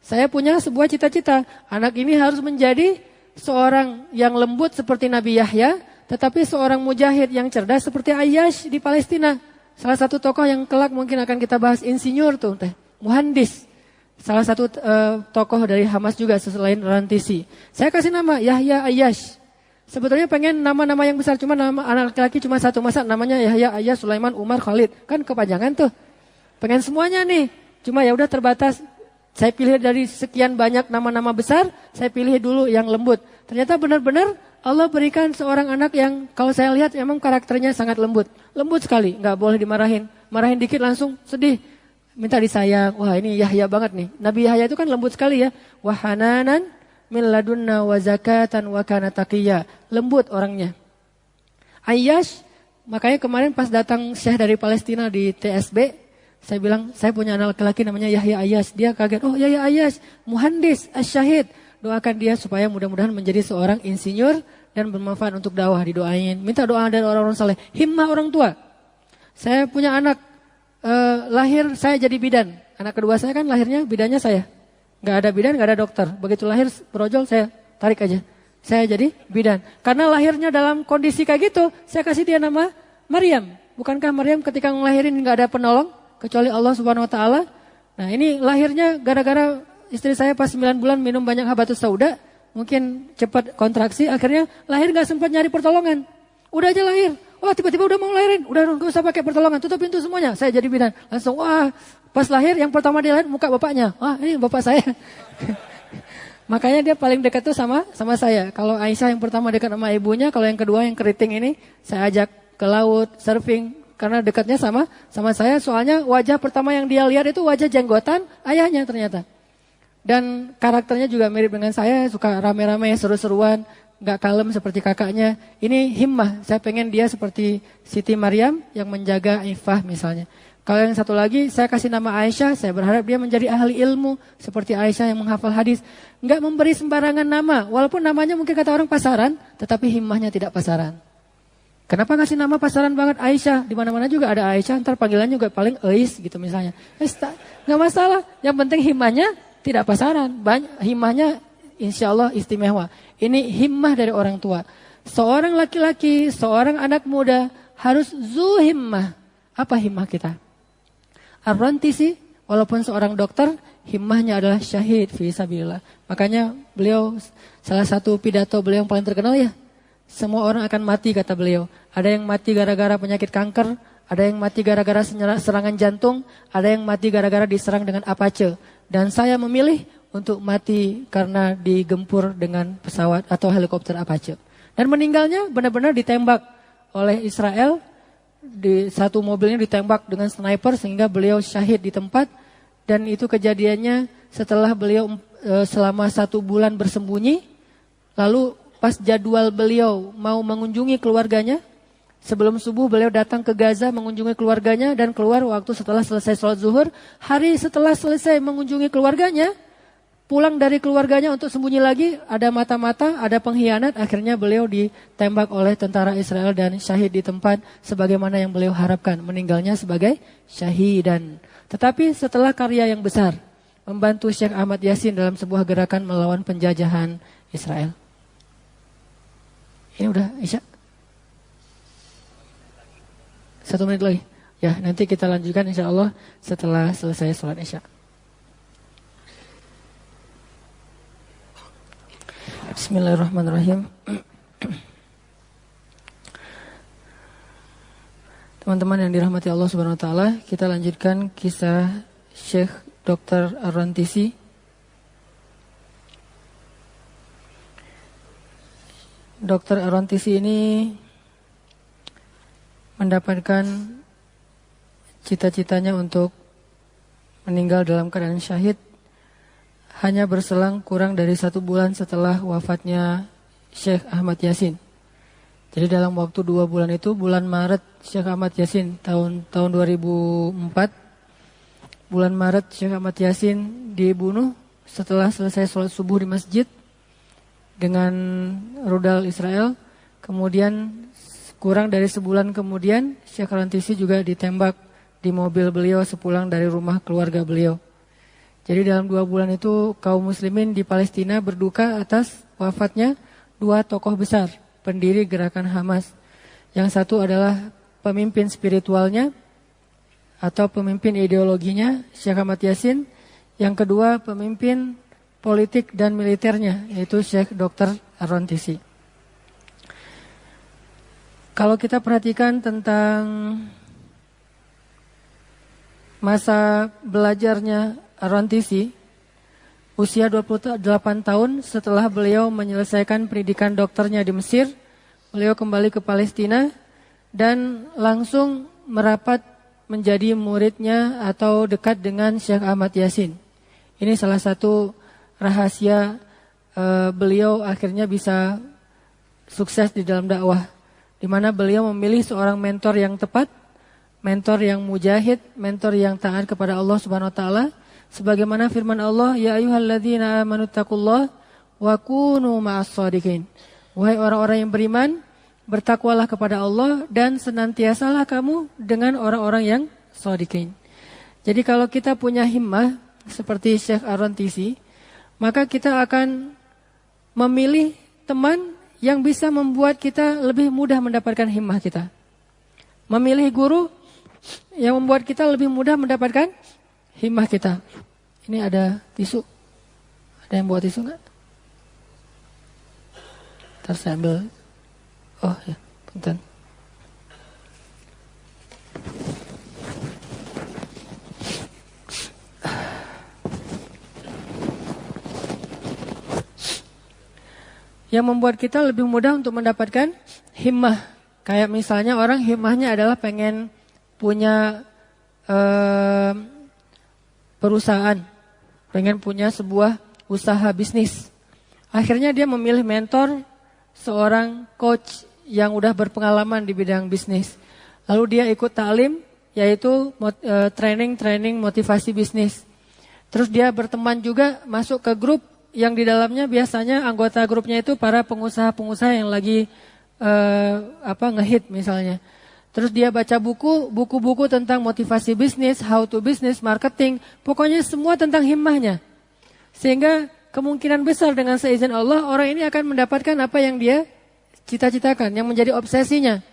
Speaker 1: Saya punya sebuah cita-cita. Anak ini harus menjadi seorang yang lembut seperti Nabi Yahya, Tetapi seorang mujahid yang cerdas seperti Ayyash di Palestina. Salah satu tokoh yang kelak mungkin akan kita bahas, insinyur tuh, muhandis. Salah satu tokoh dari Hamas juga selain Rantisi. Saya kasih nama Yahya Ayyash. Sebetulnya pengen nama-nama yang besar, cuma nama anak laki-laki cuma satu, masa namanya Yahya Ayyash, Sulaiman, Umar, Khalid. Kan kepanjangan tuh. Pengen semuanya nih. Cuma ya udah terbatas. Saya pilih dari sekian banyak nama-nama besar, saya pilih dulu yang lembut. Ternyata benar-benar Allah berikan seorang anak yang kalau saya lihat memang karakternya sangat lembut. Lembut sekali, nggak boleh dimarahin. Marahin dikit langsung sedih. Minta disayang. Wah, ini Yahya banget nih. Nabi Yahya itu kan lembut sekali ya. Wahananan min ladunna wa zakatan wa kana taqiyya. Lembut orangnya. Ayyash, makanya kemarin pas datang Syekh dari Palestina di TSB, saya bilang, saya punya anak laki-laki namanya Yahya Ayyash. Dia kaget, oh Yahya Ayyash, muhandis, asyahid. Doakan dia supaya mudah-mudahan menjadi seorang insinyur dan bermanfaat untuk dakwah, didoain. Minta doa dari orang-orang saleh. Himmah orang tua. Saya punya anak, lahir saya jadi bidan. Anak kedua saya kan lahirnya bidannya saya. Gak ada bidan, gak ada dokter. Begitu lahir brojol saya tarik aja. Saya jadi bidan. Karena lahirnya dalam kondisi kayak gitu, saya kasih dia nama Maryam. Bukankah Maryam ketika ngelahirin gak ada penolong? Kecuali Allah Subhanahu Wa Taala. Nah ini lahirnya gara-gara istri saya pas 9 bulan minum banyak habatus sauda. Mungkin cepat kontraksi. Akhirnya lahir gak sempat nyari pertolongan. Udah aja lahir. Wah tiba-tiba udah mau lahirin. Udah gak usah pakai pertolongan. Tutup pintu semuanya. Saya jadi bidan. Langsung wah pas lahir yang pertama dia lihat muka bapaknya. Wah ini bapak saya. Makanya dia paling dekat tuh sama saya. Kalau Aisyah yang pertama dekat sama ibunya. Kalau yang kedua yang keriting ini saya ajak ke laut, surfing. Karena dekatnya sama saya, soalnya wajah pertama yang dia lihat itu wajah jenggotan ayahnya ternyata. Dan karakternya juga mirip dengan saya, suka rame-rame, seru-seruan, gak kalem seperti kakaknya. Ini himmah, saya pengen dia seperti Siti Maryam yang menjaga ifah misalnya. Kalau yang satu lagi, saya kasih nama Aisyah, saya berharap dia menjadi ahli ilmu seperti Aisyah yang menghafal hadis. Gak memberi sembarangan nama, walaupun namanya mungkin kata orang pasaran, tetapi himmahnya tidak pasaran. Kenapa kasih nama pasaran banget Aisyah? Di mana-mana juga ada Aisyah, ntar panggilannya juga paling Ais gitu misalnya. Nggak masalah. Yang penting himmahnya tidak pasaran. Himmahnya insya Allah istimewa. Ini himmah dari orang tua. Seorang laki-laki, seorang anak muda harus himmah. Apa himmah kita? Ar-Rantisi, walaupun seorang dokter, himmahnya adalah syahid fi sabilillah. Makanya beliau, salah satu pidato beliau yang paling terkenal ya. Semua orang akan mati kata beliau. Ada yang mati gara-gara penyakit kanker, ada yang mati gara-gara serangan jantung, ada yang mati gara-gara diserang dengan Apache. Dan saya memilih untuk mati karena digempur dengan pesawat atau helikopter Apache. Dan meninggalnya benar-benar ditembak oleh Israel. Di satu mobilnya ditembak dengan sniper sehingga beliau syahid di tempat. Dan itu kejadiannya setelah beliau selama 1 bulan bersembunyi. Lalu pas jadwal beliau mau mengunjungi keluarganya, sebelum subuh beliau datang ke Gaza mengunjungi keluarganya dan keluar waktu setelah selesai sholat zuhur. Hari setelah selesai mengunjungi keluarganya, pulang dari keluarganya untuk sembunyi lagi, ada mata-mata, ada pengkhianat, akhirnya beliau ditembak oleh tentara Israel dan syahid di tempat sebagaimana yang beliau harapkan, meninggalnya sebagai syahidan. Tetapi setelah karya yang besar, membantu Syekh Ahmad Yasin dalam sebuah gerakan melawan penjajahan Israel. Ini udah Isya? 1 menit lagi. Ya, nanti kita lanjutkan insya Allah setelah selesai sholat Isya. Bismillahirrahmanirrahim. Teman-teman yang dirahmati Allah Subhanahu Wa Taala, kita lanjutkan kisah Syekh Dr. Ar-Rantisi. Dr. Ar-Rantisi ini mendapatkan cita-citanya untuk meninggal dalam keadaan syahid hanya berselang kurang dari 1 bulan setelah wafatnya Syekh Ahmad Yasin. Jadi dalam waktu 2 bulan itu, bulan Maret Syekh Ahmad Yasin tahun 2004, bulan Maret Syekh Ahmad Yasin dibunuh setelah selesai sholat subuh di masjid dengan rudal Israel. Kemudian kurang dari sebulan kemudian Syekh Ar-Rantisi juga ditembak di mobil beliau sepulang dari rumah keluarga beliau. Jadi dalam 2 bulan itu kaum muslimin di Palestina berduka atas wafatnya 2 tokoh besar. pendiri gerakan Hamas. Yang satu adalah pemimpin spiritualnya atau pemimpin ideologinya, Syekh Ahmad Yasin. Yang kedua pemimpin politik dan militernya, yaitu Syekh Dr. Ar-Rantisi. Kalau kita perhatikan tentang masa belajarnya Ar-Rantisi, usia 28 tahun setelah beliau menyelesaikan pendidikan dokternya di Mesir, beliau kembali ke Palestina dan langsung merapat menjadi muridnya atau dekat dengan Syekh Ahmad Yasin. Ini salah satu rahasia beliau akhirnya bisa sukses di dalam dakwah, di mana beliau memilih seorang mentor yang tepat, mentor yang mujahid, mentor yang taat kepada Allah Subhanahu wa taala, sebagaimana firman Allah, ya ayyuhalladzina amanu taqullaha wa kunu ma'as-shadiqin. Wahai orang-orang yang beriman, bertakwalah kepada Allah dan senantiasalah kamu dengan orang-orang yang shadiqin. Jadi kalau kita punya himmah seperti Syekh Ar-Rantisi, maka kita akan memilih teman yang bisa membuat kita lebih mudah mendapatkan himmah kita. Memilih guru yang membuat kita lebih mudah mendapatkan himmah kita. Ini ada tisu. Ada yang bawa tisu enggak? Ntar saya ambil. Oh ya, punten. Yang membuat kita lebih mudah untuk mendapatkan himmah. Kayak misalnya orang himmahnya adalah pengen punya perusahaan, pengen punya sebuah usaha bisnis. Akhirnya dia memilih mentor, seorang coach yang udah berpengalaman di bidang bisnis. Lalu dia ikut ta'lim, yaitu training motivasi bisnis. Terus dia berteman juga, masuk ke grup yang di dalamnya biasanya anggota grupnya itu para pengusaha-pengusaha yang lagi ngehit misalnya. Terus dia baca buku-buku tentang motivasi bisnis, how to business, marketing, pokoknya semua tentang himmahnya. Sehingga kemungkinan besar dengan seizin Allah orang ini akan mendapatkan apa yang dia cita-citakan, yang menjadi obsesinya.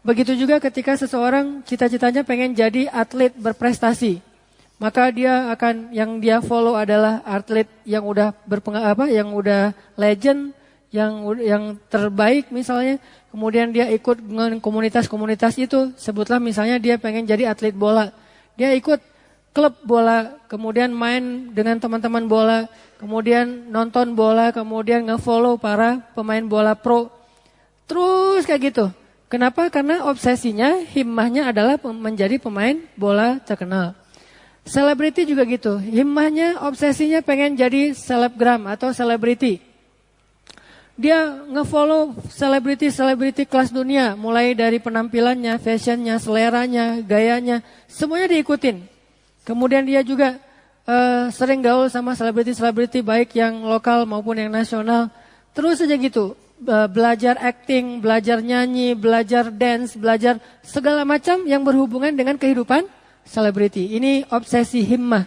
Speaker 1: Begitu juga ketika seseorang cita-citanya pengen jadi atlet berprestasi. Maka dia akan, yang dia follow adalah atlet yang udah yang udah legend, yang terbaik misalnya. Kemudian dia ikut dengan komunitas-komunitas itu. Sebutlah misalnya dia pengen jadi atlet bola. Dia ikut klub bola, kemudian main dengan teman-teman bola, kemudian nonton bola, kemudian nge-follow para pemain bola pro. Terus kayak gitu. Kenapa? Karena obsesinya, himmahnya adalah menjadi pemain bola terkenal. Selebriti juga gitu, himmahnya, obsesinya pengen jadi selebgram atau selebriti. Dia nge-follow selebriti kelas dunia, mulai dari penampilannya, fashionnya, seleranya, gayanya, semuanya diikutin. Kemudian dia juga sering gaul sama selebriti-selebriti baik yang lokal maupun yang nasional. Terus aja gitu, belajar acting, belajar nyanyi, belajar dance, belajar segala macam yang berhubungan dengan kehidupan selebriti. Ini obsesi himmah.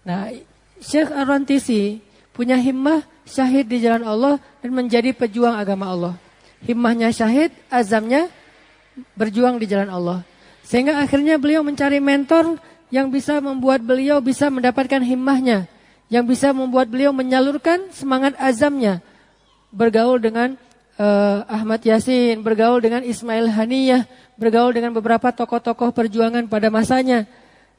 Speaker 1: Nah, Syekh Ar-Rantisi punya himmah syahid di jalan Allah dan menjadi pejuang agama Allah. Himmahnya syahid, azamnya berjuang di jalan Allah. Sehingga akhirnya beliau mencari mentor yang bisa membuat beliau bisa mendapatkan himmahnya, yang bisa membuat beliau menyalurkan semangat azamnya. Bergaul dengan Ahmad Yasin, bergaul dengan Ismail Haniyah, bergaul dengan beberapa tokoh-tokoh perjuangan pada masanya.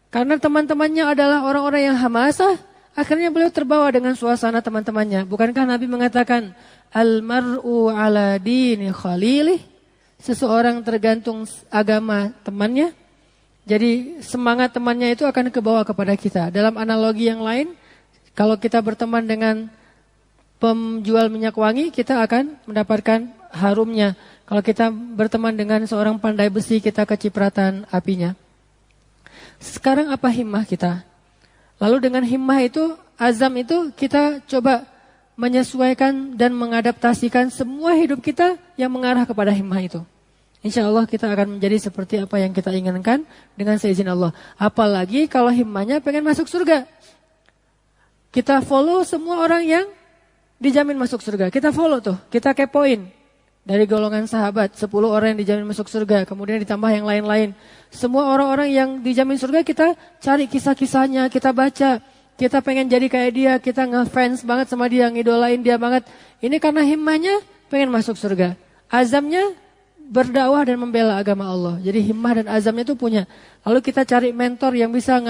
Speaker 1: Karena teman-temannya adalah orang-orang yang hamasah, akhirnya beliau terbawa dengan suasana teman-temannya. Bukankah Nabi mengatakan, Al-mar'u ala dini khalilih, seseorang tergantung agama temannya. Jadi semangat temannya itu akan kebawa kepada kita. Dalam analogi yang lain, kalau kita berteman dengan penjual minyak wangi, kita akan mendapatkan harumnya. Kalau kita berteman dengan seorang pandai besi, kita kecipratan apinya. Sekarang apa himmah kita? Lalu dengan himmah itu, azam itu, kita coba menyesuaikan dan mengadaptasikan semua hidup kita yang mengarah kepada himmah itu. Insya Allah kita akan menjadi seperti apa yang kita inginkan dengan seizin Allah. Apalagi kalau himmahnya pengen masuk surga. Kita follow semua orang yang dijamin masuk surga. Kita follow tuh, kita kepoin. Dari golongan sahabat, 10 orang yang dijamin masuk surga, kemudian ditambah yang lain-lain. Semua orang-orang yang dijamin surga kita cari kisah-kisahnya, kita baca. Kita pengen jadi kayak dia, kita ngefans banget sama dia, ngidolain dia banget. Ini karena himmahnya pengen masuk surga. Azamnya berdakwah dan membela agama Allah. Jadi himmah dan azamnya itu punya. Lalu kita cari mentor yang bisa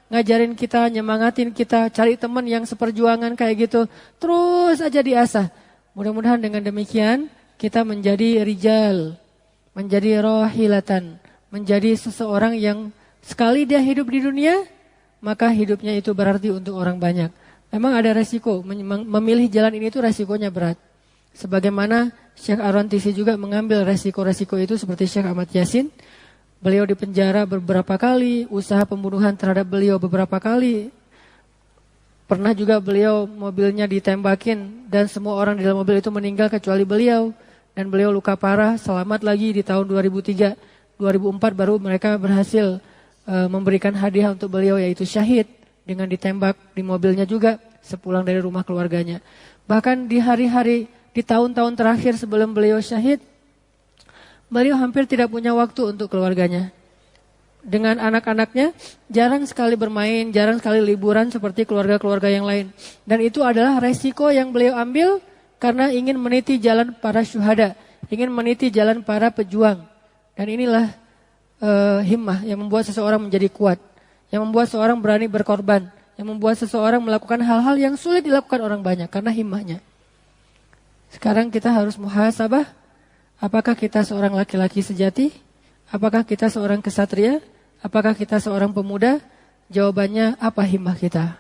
Speaker 1: ngajarin kita, nyemangatin kita, cari teman yang seperjuangan kayak gitu. Terus aja diasah. Mudah-mudahan dengan demikian kita menjadi rijal, menjadi rohilatan, menjadi seseorang yang sekali dia hidup di dunia, maka hidupnya itu berarti untuk orang banyak. Memang ada resiko, memilih jalan ini itu resikonya berat. Sebagaimana Syekh Ar-Rantisi juga mengambil resiko-resiko itu seperti Syekh Ahmad Yasin. Beliau dipenjara beberapa kali, usaha pembunuhan terhadap beliau beberapa kali. Pernah juga beliau mobilnya ditembakin dan semua orang di dalam mobil itu meninggal kecuali beliau. Dan beliau luka parah, selamat lagi di tahun 2003. 2004 baru mereka berhasil memberikan hadiah untuk beliau yaitu syahid dengan ditembak di mobilnya juga sepulang dari rumah keluarganya. Bahkan di hari-hari, di tahun-tahun terakhir sebelum beliau syahid, beliau hampir tidak punya waktu untuk keluarganya. Dengan anak-anaknya jarang sekali bermain, jarang sekali liburan seperti keluarga-keluarga yang lain. Dan itu adalah resiko yang beliau ambil karena ingin meniti jalan para syuhada, ingin meniti jalan para pejuang. Dan inilah himmah yang membuat seseorang menjadi kuat, yang membuat seseorang berani berkorban, yang membuat seseorang melakukan hal-hal yang sulit dilakukan orang banyak karena himmahnya. Sekarang kita harus muhasabah, apakah kita seorang laki-laki sejati? Apakah kita seorang kesatria? Apakah kita seorang pemuda? Jawabannya apa himmah kita?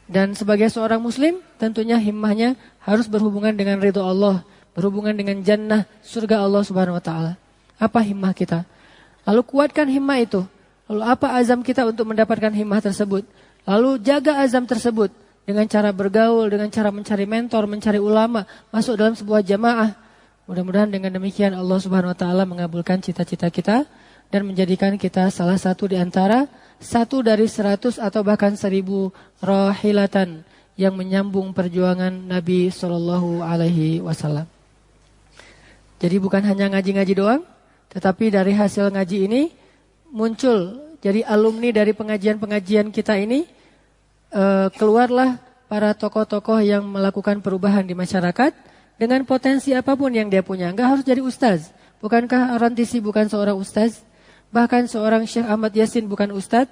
Speaker 1: Dan sebagai seorang muslim, tentunya himmahnya harus berhubungan dengan ridho Allah, berhubungan dengan jannah, surga Allah Subhanahu wa taala. Apa himmah kita? Lalu kuatkan himmah itu. Lalu apa azam kita untuk mendapatkan himmah tersebut? Lalu jaga azam tersebut dengan cara bergaul, dengan cara mencari mentor, mencari ulama, masuk dalam sebuah jamaah. Mudah-mudahan dengan demikian Allah Subhanahu wa taala mengabulkan cita-cita kita dan menjadikan kita salah satu di antara 1 dari 100 atau bahkan 1000 rahilatan yang menyambung perjuangan Nabi sallallahu alaihi wasallam. Jadi bukan hanya ngaji-ngaji doang, tetapi dari hasil ngaji ini muncul jadi alumni dari pengajian-pengajian kita ini keluarlah para tokoh-tokoh yang melakukan perubahan di masyarakat. Dengan potensi apapun yang dia punya. Enggak harus jadi ustaz. Bukankah Ar-Rantisi bukan seorang ustaz? Bahkan seorang Syekh Ahmad Yasin bukan ustaz.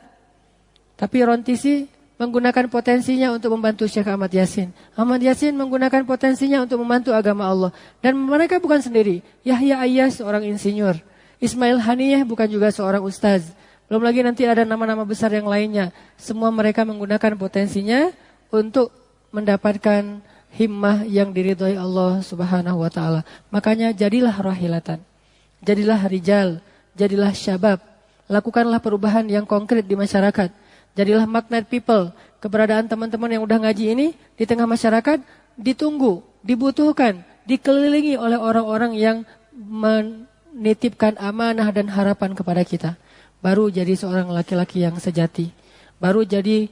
Speaker 1: Tapi Ar-Rantisi menggunakan potensinya untuk membantu Syekh Ahmad Yasin. Ahmad Yasin menggunakan potensinya untuk membantu agama Allah. Dan mereka bukan sendiri. Yahya Ayyas seorang insinyur. Ismail Haniyah bukan juga seorang ustaz. Belum lagi nanti ada nama-nama besar yang lainnya. Semua mereka menggunakan potensinya untuk mendapatkan himmah yang diridhoi Allah Subhanahu wa taala. Makanya jadilah rahilatan. Jadilah rijal, jadilah syabab. Lakukanlah perubahan yang konkret di masyarakat. Jadilah magnet people. Keberadaan teman-teman yang udah ngaji ini di tengah masyarakat ditunggu, dibutuhkan, dikelilingi oleh orang-orang yang menitipkan amanah dan harapan kepada kita. Baru jadi seorang laki-laki yang sejati. Baru jadi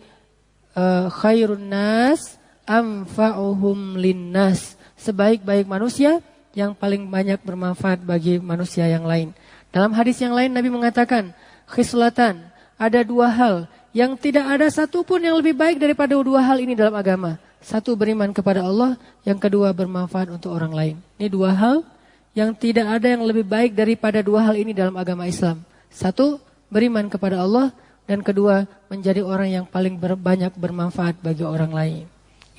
Speaker 1: khairun nas anfa'uhum linnas, sebaik-baik manusia yang paling banyak bermanfaat bagi manusia yang lain. Dalam hadis yang lain Nabi mengatakan, khislatan, ada 2 hal yang tidak ada satupun yang lebih baik daripada 2 hal ini dalam agama. 1 beriman kepada Allah, yang kedua bermanfaat untuk orang lain. Ini 2 hal yang tidak ada yang lebih baik daripada 2 hal ini dalam agama Islam. 1 beriman kepada Allah, dan kedua menjadi orang yang paling banyak bermanfaat bagi orang lain.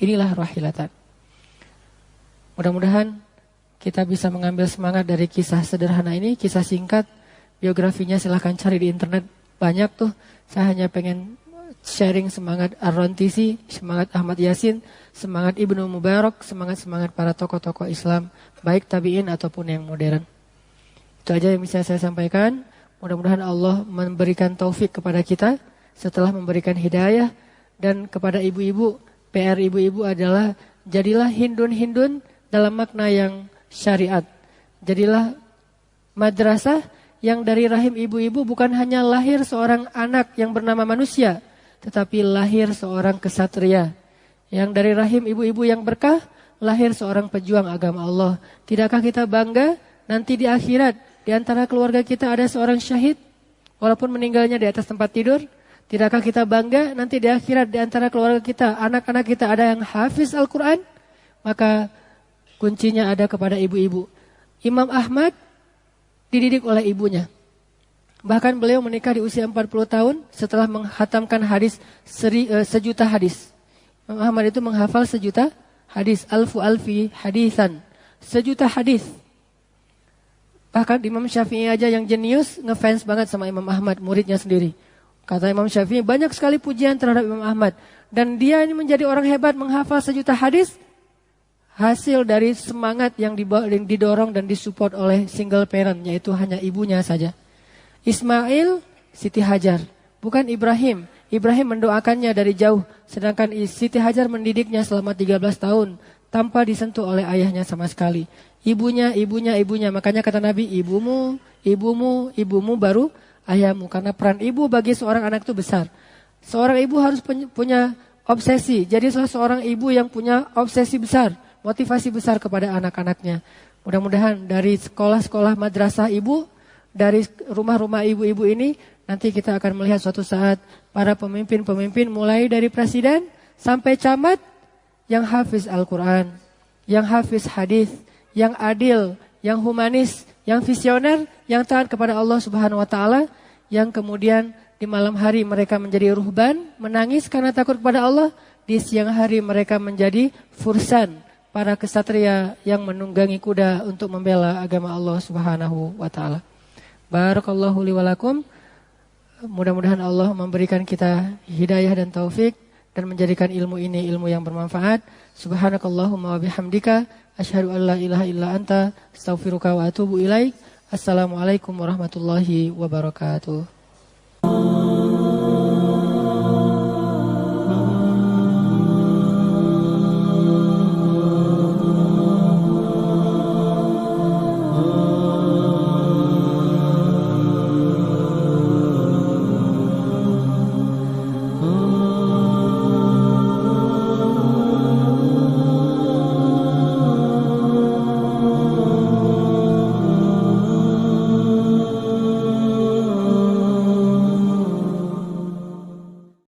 Speaker 1: Inilah rahilatan. Mudah-mudahan kita bisa mengambil semangat dari kisah sederhana ini, kisah singkat, biografinya silahkan cari di internet, banyak tuh. Saya hanya pengen sharing semangat Ar-Rantisi, semangat Ahmad Yasin, semangat Ibnu Mubarak, semangat-semangat para tokoh-tokoh Islam, baik tabi'in ataupun yang modern. Itu aja yang bisa saya sampaikan. Mudah-mudahan Allah memberikan taufik kepada kita setelah memberikan hidayah, dan kepada ibu-ibu, PR ibu-ibu adalah jadilah hindun-hindun dalam makna yang syariat. Jadilah madrasah yang dari rahim ibu-ibu bukan hanya lahir seorang anak yang bernama manusia, tetapi lahir seorang kesatria. Yang dari rahim ibu-ibu yang berkah, lahir seorang pejuang agama Allah. Tidakkah kita bangga nanti di akhirat di antara keluarga kita ada seorang syahid walaupun meninggalnya di atas tempat tidur? Tidakkah kita bangga nanti di akhirat di antara keluarga kita, anak-anak kita ada yang hafiz Al-Quran? Maka kuncinya ada kepada ibu-ibu. Imam Ahmad dididik oleh ibunya. Bahkan beliau menikah di usia 40 tahun setelah menghatamkan hadis sejuta hadis. Imam Ahmad itu menghafal sejuta hadis. Alfu alfi hadisan. Sejuta hadis. Bahkan Imam Syafi'i aja yang jenius ngefans banget sama Imam Ahmad, muridnya sendiri. Kata Imam Syafi'i banyak sekali pujian terhadap Imam Ahmad. Dan dia ini menjadi orang hebat menghafal sejuta hadis. Hasil dari semangat yang didorong dan disupport oleh single parent, yaitu hanya ibunya saja. Ismail, Siti Hajar, bukan Ibrahim. Ibrahim mendoakannya dari jauh, sedangkan Siti Hajar mendidiknya selama 13 tahun tanpa disentuh oleh ayahnya sama sekali. Ibunya, makanya kata Nabi, ibumu baru ayahmu. Karena peran ibu bagi seorang anak itu besar. Seorang ibu harus punya obsesi, jadi seorang ibu yang punya obsesi besar, motivasi besar kepada anak-anaknya. Mudah-mudahan dari sekolah-sekolah madrasah ibu, dari rumah-rumah ibu-ibu ini, nanti kita akan melihat suatu saat para pemimpin-pemimpin mulai dari presiden sampai camat yang hafiz Al-Quran, yang hafiz hadis, yang adil, yang humanis, yang visioner, yang taat kepada Allah Subhanahu wa taala, yang kemudian di malam hari mereka menjadi ruhban, menangis karena takut kepada Allah, di siang hari mereka menjadi fursan, para kesatria yang menunggangi kuda untuk membela agama Allah Subhanahu wa taala. Barakallahu li wa lakum. Mudah-mudahan Allah memberikan kita hidayah dan taufik dan menjadikan ilmu ini ilmu yang bermanfaat. Subhanakallahumma wa bihamdika asyhadu an la ilaha illa anta astaghfiruka wa atubu ilaik. Assalamualaikum warahmatullahi wabarakatuh.